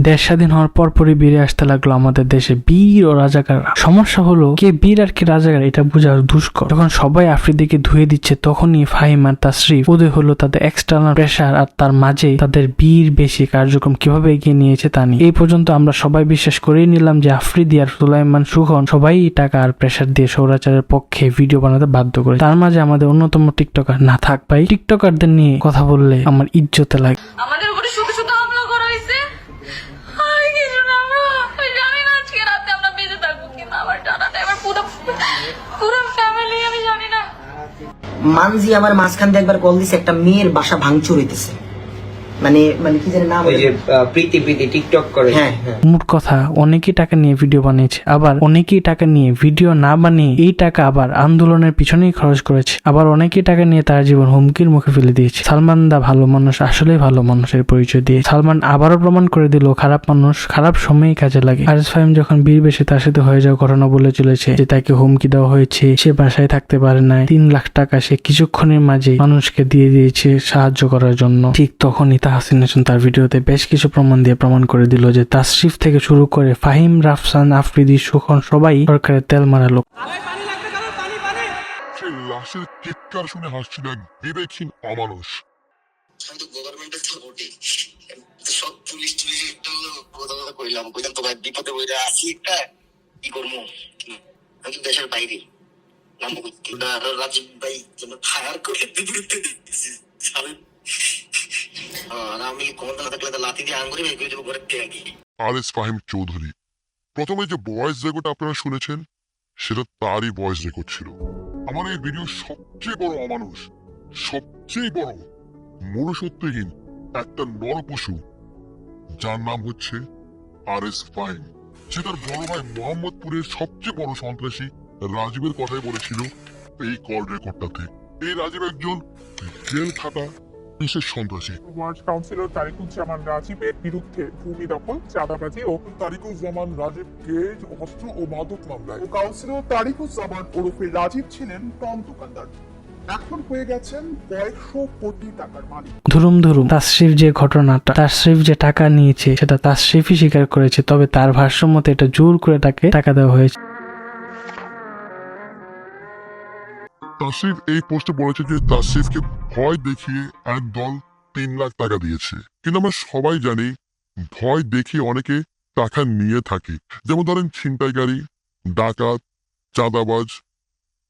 দেশ স্বাধীন হওয়ার পরপরই বেড়ে আসতে লাগলো আমাদের দেশে বীর ও রাজাকাররা। সমস্যা হলো কে বীর আর কে রাজাকার এটা বোঝা দুষ্কর। যখন সবাই আফ্রিদিকে ধুয়ে দিচ্ছে তখনই ফাহিম আর তাসরিফ উদয় হলো তাদের এক্সটার্নাল প্রেশার আর তার মাঝে তাদের বীর বেশি কার্যক্রম কিভাবে এগিয়ে নিয়েছে তা নিয়ে। এই পর্যন্ত আমরা সবাই বিশ্বাস করেই নিলাম যে আফ্রিদি আর সুলাইমান সুখন সবাই টাকা আর প্রেশার দিয়ে স্বৈরাচারের পক্ষে ভিডিও বানাতে বাধ্য করে। তার মাঝে আমাদের অন্যতম টিকটকার না থাক ভাই, টিকটকারদের নিয়ে কথা বললে আমার ইজ্জতে লাগে। আমাদের উপরে শুধু শুধু হামলা করা হয়েছে। আর কিছু না, আমরা জানি না আজকে রাতে আমরা বেঁচে থাকবো কিনা। আমার জানা নেই, আমার পুরো ফ্যামিলি আমি জানি না। মানজি আমার মাঝখান দিয়ে একবার কল দিছে, একটা মেয়ের বাসা ভাঙচুর হইতেছে, মানে কি জানি নাম, ওই যে প্রীতি টিকটক করে। হ্যাঁ মোট কথা অনেকেই টাকা নিয়ে ভিডিও বানিয়েছে, আবার অনেকেই টাকা নিয়ে ভিডিও না বানিয়ে এই টাকা আবার আন্দোলনের পিছনেই খরচ করেছে। আবার অনেকেই টাকা নিয়ে তার জীবন হুমকির মুখে ফেলে দিয়েছে। সালমান দা ভালো মানুষ, আসলেই ভালো মানুষের পরিচয় দিয়ে সালমান আবারও প্রমাণ করে দিল খারাপ মানুষ খারাপ সময়ই কাজে লাগে। আরএস ফাহিম যখন বীর বেশে তার সাথে হয়ে যাওয়া ঘটনা বলে চলেছে যে তাকে হুমকি দেওয়া হয়েছে, সে বাসায় থাকতে পারে না, 3 লাখ টাকা সে কিছুক্ষণের মাঝে মানুষকে দিয়ে দিয়েছে সাহায্য করার জন্য, ঠিক তখনই তাহসিন হাসান তার ভিডিওতে বেশ কিছু প্রমাণ দিয়ে প্রমাণ করে দিল যে তাসরিফ থেকে শুরু করে ফাহিম, রাফসান, আফ্রিদি, সুখন সবাই সরকারের তেল মারা লোক। সেই লাশের চিৎকার শুনে হাসছিল এক বিবেকহীন অমানুষ। আমি তো গভর্নমেন্টের সাপোর্টে সব পুলিশ একটা কথা কইলাম তো ভাই বিপদে বইরা আসি একটা কি করবো, আমি তো দেশের বাইরে রাজীব ভাই যেন ফায়ার করে আমি ক্ষমতা না থাকলে লাথি দিয়ে আঙ্গুরি বের করে দেবো ঘরের থেকে আর কি। আরএস ফাহিম চৌধুরী প্রথমে যে ভয়েস রেকর্ড আপনারা শুনেছেন সেটা তারই ভয়েস রেকর্ড ছিল। আমার এই ভিডিও সবচেয়ে বড় অমানুষ, সবচেয়ে বড় মনুষ্যত্বহীন একটা নরপশু, যার নাম হচ্ছে আরএস ফাহিম। সে তার বড় ভাই মোহাম্মদপুরের সবচেয়ে বড় সন্ত্রাসী রাজীবের কথাই বলেছিল এই কল রেকর্ডটাতে। এই রাজীব একজন জেল খাটা বিশেষ সন্ত্রাসী। ওয়ার্ড কাউন্সিলর তারিকুজ্জামান রাজীবের বিরুদ্ধে ভূমি দখল, চাঁদাবাজি ও তারিকুজ্জামান রাজীবকে অস্ত্র ও মাদক মামলায়। কাউন্সিলর তারিকুজ্জামান ওরফে রাজীব ছিলেন টন দোকানদার, এখন হয়ে গেছেন কয়েকশো কোটি টাকার মালিক। ধুরুম ধুরুম তাসরিফ যে ঘটনাটা, তাসরিফ যে টাকা নিয়েছে সেটা তাসরিফই স্বীকার করেছে, তবে তার ভাষ্য মতে এটা জোর করে তাকে টাকা দেওয়া হয়েছে। তাসরিফ এই পোস্টে বলেছে যে তাসরিফকে ভয় দেখিয়ে একদল 3 লাখ টাকা দিয়েছে। কিন্তু আমরা সবাই জানি ভয় দেখিয়ে অনেকে টাকা নিয়ে থাকে, যেমন ধরেন ছিনতাইকারী, ডাকাত, চাঁদাবাজ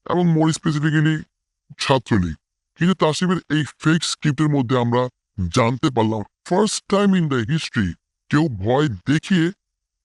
এবং মোর স্পেসিফিক্যালি ছাত্রলীগ। কিন্তু তাসরিফের এই ফেক স্ক্রিপ্টের মধ্যে আমরা জানতে পারলাম first time in the history কেউ ভয় দেখিয়ে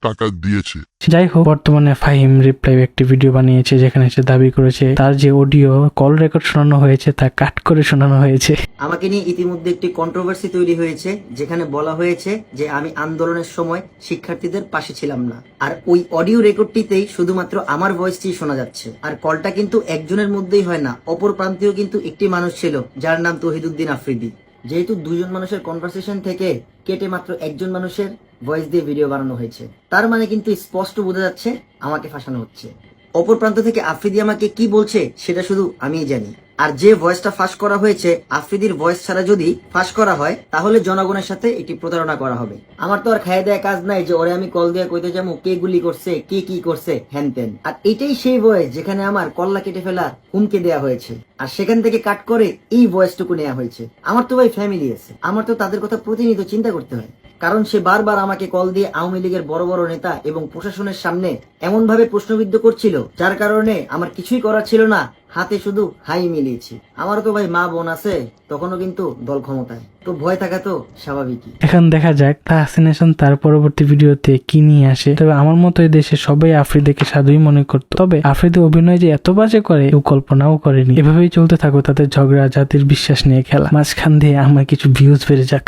টাকা দিয়েছে। যাই হোক, বর্তমানে ফাহিম রিপ্লাই একটি ভিডিও বানিয়েছে যেখানে সে দাবি করেছে তার যে অডিও কল রেকর্ড শোনানো হয়েছে তা কাট করে শোনানো হয়েছে। আমাকে নিয়ে ইতিমধ্যে একটি কন্ট্রোভার্সি তৈরি হয়েছে, যেখানে বলা হয়েছে যে আমি আন্দোলনের সময় শিক্ষার্থীদের পাশে ছিলাম না, আর ওই অডিও রেকর্ডটিতেই শুধুমাত্র আমার ভয়েসটি শোনা যাচ্ছে। আর কলটা কিন্তু একজনের মধ্যেই হয় না, অপর প্রান্তেও কিন্তু একটি মানুষ ছিল যার নাম তহিদুদ্দিন আফ্রিদি। যেহেতু 2 জন মানুষের কনভারসেশন থেকে কেটে মাত্র একজন মানুষের ভয়েস দিয়ে ভিডিও বানানো হয়েছে, তার মানে কিন্তু স্পষ্ট বোঝা যাচ্ছে আমাকে ফাঁসানো হচ্ছে। অপর প্রান্ত থেকে আফ্রিদি আমাকে কি বলছে সেটা শুধু আমিই জানি। আর যে ভয়েসটা ফাঁস করা হয়েছে আফ্রিদির ভয়েস ছাড়া যদি ফাঁস করা হয় তাহলে জনগণের সাথে একটি প্রতারণা করা হবে। আমার তো আর খাইয়ে দেয়া কাজ নাই যে ওরে আমি কল দিয়ে কইতে যাবো কে গুলি করছে, কে কি করছে, হ্যান তেন। আর এটাই সেই ভয়েস যেখানে আমার কল্লা কেটে ফেলার হুমকি দেয়া হয়েছে, আর সেখান থেকে কাট করে এই ভয়েসটুকু নেওয়া হয়েছে। আমার তো ভাই ফ্যামিলি আছে, আমার তো তাদের কথা প্রতিনিয়ত চিন্তা করতে হয়, কারণ সে বারবার আমাকে কল দিয়ে আওয়ামী লীগের বড় বড় নেতা এবং প্রশাসনের সামনে এমন ভাবে প্রশ্নবিদ্ধ করছিল যার কারণে আমার কিছুই করার ছিল না, হাতে শুধু হাই মিলিয়েছি। আমারও তো ভাই মা বোন আছে, তখনও কিন্তু দল ক্ষমতায়, তো ভয় থাকা তো স্বাভাবিকই। এখন দেখা যাক তাহসিন হাসান তার পরবর্তী ভিডিওতে কি নিয়ে আসে। তবে আমার মতো এই দেশে সবাই আফ্রিদিকে সাধুই মনে করতো, তবে আফ্রিদি অভিনয় যে এত বাজে করে কেউ কল্পনাও করেনি। এভাবেই চলতে থাকো তাদের ঝগড়া, জাতির বিশ্বাস নিয়ে খেলা, মাঝখান দিয়ে আমার কিছু ভিউজ বেড়ে যাক।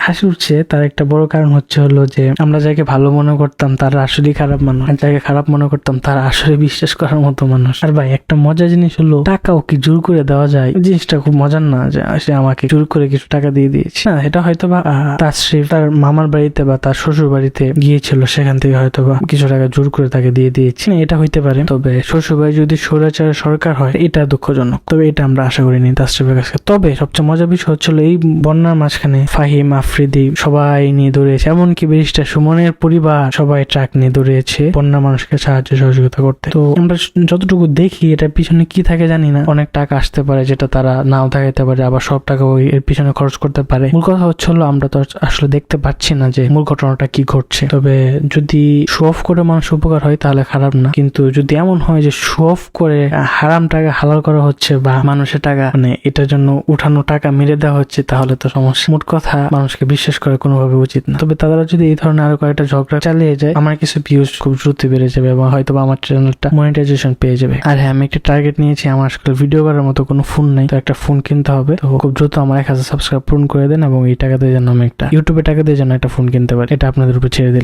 হাসি উঠছে তার একটা বড় কারণ হলো যে আমরা যাকে ভালো মনে করতাম তারা আসলেই খারাপ মানুষ, আর যাকে খারাপ মনে করতাম তারা আসলে বিশ্বাস করার মতো মানুষ। আর ভাই একটা মজার জিনিস জিনিস হলো টাকাও কি জোর করে দেওয়া যায়, জিনিসটা খুব মজার না যে সে আমাকে জোর করে কিছু টাকা দিয়ে দিয়েছে। না, এটা হয়তো বা তাসরিফ তার মামার বাড়িতে বা তার শ্বশুর বাড়িতে গিয়েছিল, সেখান থেকে হয়তো বা কিছু টাকা জোর করে তাকে দিয়ে দিয়েছে, এটা হইতে পারে। তবে শ্বশুর বাড়ি যদি স্বৈরাচারের সরকার হয় এটা দুঃখজনক, তবে এটা আমরা আশা করিনি তাসরিফের কাছে। তবে সবচেয়ে মজার বিষয় হচ্ছিল এই বন্যার মাঝখানে ফাহিম, আফ্রিদি সবাই নিয়ে দৌড়িয়েছে, এমনকি ব্যারিস্টার সুমনের পরিবার সবাই ট্রাক নিয়ে দৌড়িয়েছে বন্যা মানুষকে সাহায্য সহযোগিতা করতে। তো আমরা যতটুকু দেখি এটার পিছনে কি থাকে জানি না, অনেক টাকা আসতে পারে যেটা তারা নাও থাকাইতে পারে, আবার সব টাকা ওই এর পিছনে খরচ করতে পারে। মূল কথা হচ্ছিল আমরা তো আসলে দেখতে পাচ্ছি না যে মূল ঘটনাটা কি ঘটছে। তবে যদি শো অফ করে মানুষ উপকার হয় তাহলে খারাপ না, কিন্তু যদি এমন হয় যে শো অফ করে হারাম টাকা হালাল করা হচ্ছে বা মানুষের টাকা এটার জন্য উঠানো টাকা মেরে দেওয়া হচ্ছে, তাহলে তো সমস্যা। মোট কথা মানুষকে বিশ্বাস করা কোনোভাবে উচিত না। তবে তারা যদি এই ধরনের আরো কয়েকটা ঝগড়া চালিয়ে যায়, আমার কিছু ভিউজ খুব দ্রুত বেড়ে যাবে এবং হয়তো আমার চ্যানেলটা মনিটাইজেশন পেয়ে যাবে। আর হ্যাঁ, আমি একটা টার্গেট নিয়েছি, আমার আসলে ভিডিও করার মতো কোনো ফোন নাই, তো একটা ফোন কিনতে হবে। তো খুব দ্রুত আমার 1000 সাবস্ক্রাইব পূরণ করে দেন এবং এই টাকা দিয়ে যেন আমি একটা ইউটিউবে টাকা দিয়ে যেন একটা ফোন কিনতে পারি, এটা আপনাদের উপর ছেড়ে দিলাম।